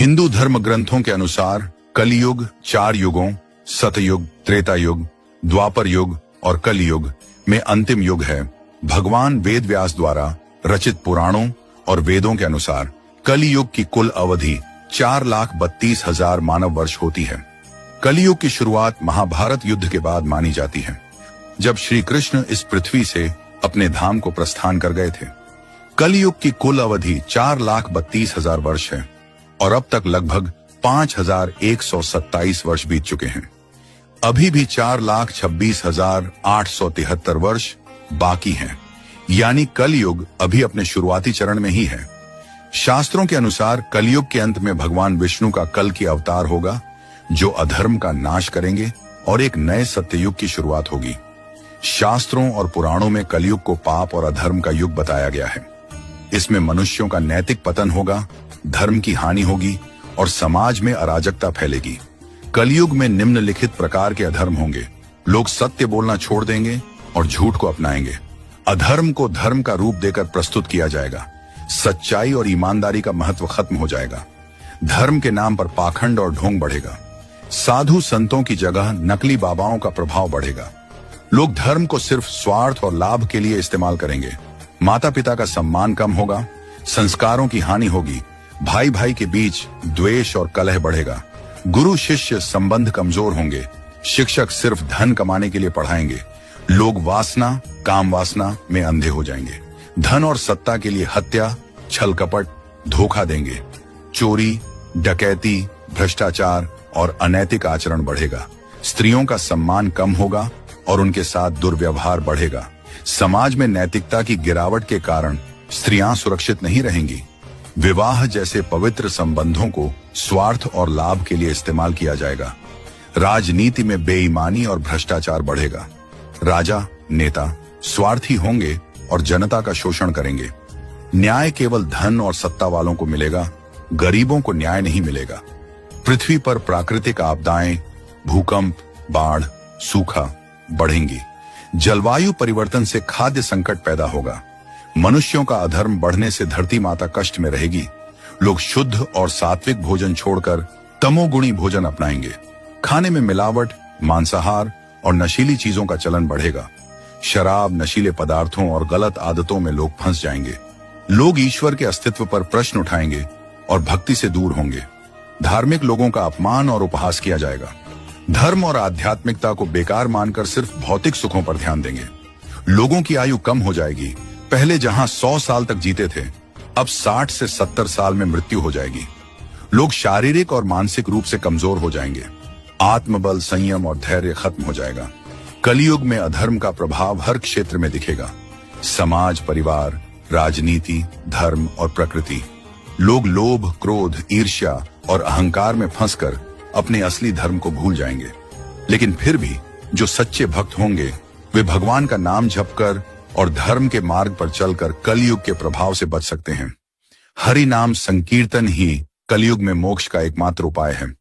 हिंदू धर्म ग्रंथों के अनुसार कलियुग 4 युगों सतयुग, त्रेता युग, द्वापर युग और कलयुग में अंतिम युग है। भगवान वेद व्यास द्वारा रचित पुराणों और वेदों के अनुसार कलियुग की कुल अवधि 4,32,000 मानव वर्ष होती है। कलियुग की शुरुआत महाभारत युद्ध के बाद मानी जाती है, जब श्री कृष्ण इस पृथ्वी से अपने धाम को प्रस्थान कर गए थे। कलियुग की कुल अवधि 4,32,000 वर्ष है और अब तक लगभग 5,127 वर्ष बीत चुके हैं। अभी भी 4,26,873 वर्ष बाकी हैं, यानी कलयुग अभी अपने शुरुआती चरण में ही है। शास्त्रों के अनुसार कलयुग के अंत में भगवान विष्णु का कल की अवतार होगा, जो अधर्म का नाश करेंगे और एक नए सत्ययुग की शुरुआत होगी। शास्त्रों और पुराणों में कलयुग को पाप और अधर्म का युग बताया गया है। इसमें मनुष्यों का नैतिक पतन होगा, धर्म की हानि होगी और समाज में अराजकता फैलेगी। कलयुग में निम्नलिखित प्रकार के अधर्म होंगे। लोग सत्य बोलना छोड़ देंगे और झूठ को अपनाएंगे। अधर्म को धर्म का रूप देकर प्रस्तुत किया जाएगा। सच्चाई और ईमानदारी का महत्व खत्म हो जाएगा। धर्म के नाम पर पाखंड और ढोंग बढ़ेगा। साधु संतों की जगह नकली बाबाओं का प्रभाव बढ़ेगा। लोग धर्म को सिर्फ स्वार्थ और लाभ के लिए इस्तेमाल करेंगे। माता पिता का सम्मान कम होगा, संस्कारों की हानि होगी, भाई भाई के बीच द्वेष और कलह बढ़ेगा। गुरु शिष्य संबंध कमजोर होंगे। शिक्षक सिर्फ धन कमाने के लिए पढ़ाएंगे। लोग वासना, काम वासना में अंधे हो जाएंगे। धन और सत्ता के लिए हत्या, छल कपट, धोखा देंगे। चोरी, डकैती, भ्रष्टाचार और अनैतिक आचरण बढ़ेगा। स्त्रियों का सम्मान कम होगा और उनके साथ दुर्व्यवहार बढ़ेगा। समाज में नैतिकता की गिरावट के कारण स्त्रियां सुरक्षित नहीं रहेंगी। विवाह जैसे पवित्र संबंधों को स्वार्थ और लाभ के लिए इस्तेमाल किया जाएगा। राजनीति में बेईमानी और भ्रष्टाचार बढ़ेगा। राजा, नेता स्वार्थी होंगे और जनता का शोषण करेंगे। न्याय केवल धन और सत्ता वालों को मिलेगा, गरीबों को न्याय नहीं मिलेगा। पृथ्वी पर प्राकृतिक आपदाएं, भूकंप, बाढ़, सूखा बढ़ेंगी। जलवायु परिवर्तन से खाद्य संकट पैदा होगा। मनुष्यों का अधर्म बढ़ने से धरती माता कष्ट में रहेगी। लोग शुद्ध और सात्विक भोजन छोड़कर तमोगुणी भोजन अपनाएंगे। खाने में मिलावट, मांसाहार और नशीली चीजों का चलन बढ़ेगा। शराब, नशीले पदार्थों और गलत आदतों में लोग फंस जाएंगे। लोग ईश्वर के अस्तित्व पर प्रश्न उठाएंगे और भक्ति से दूर होंगे। धार्मिक लोगों का अपमान और उपहास किया जाएगा। धर्म और आध्यात्मिकता को बेकार मानकर सिर्फ भौतिक सुखों पर ध्यान देंगे। लोगों की आयु कम हो जाएगी। पहले जहां 100 साल तक जीते थे, अब 60 से 70 साल में मृत्यु हो जाएगी। लोग शारीरिक और मानसिक रूप से कमजोर हो जाएंगे। आत्मबल, संयम और धैर्य खत्म हो जाएगा। कलयुग में अधर्म का प्रभाव हर क्षेत्र में दिखेगा। समाज, परिवार, राजनीति, धर्म और प्रकृति। लोग लोभ, क्रोध, ईर्ष्या और अहंकार में फंसकर अपने असली धर्म को भूल जाएंगे। लेकिन फिर भी जो सच्चे भक्त होंगे, वे भगवान का नाम जपकर और धर्म के मार्ग पर चलकर कलयुग के प्रभाव से बच सकते हैं। हरि नाम संकीर्तन ही कलयुग में मोक्ष का एकमात्र उपाय है।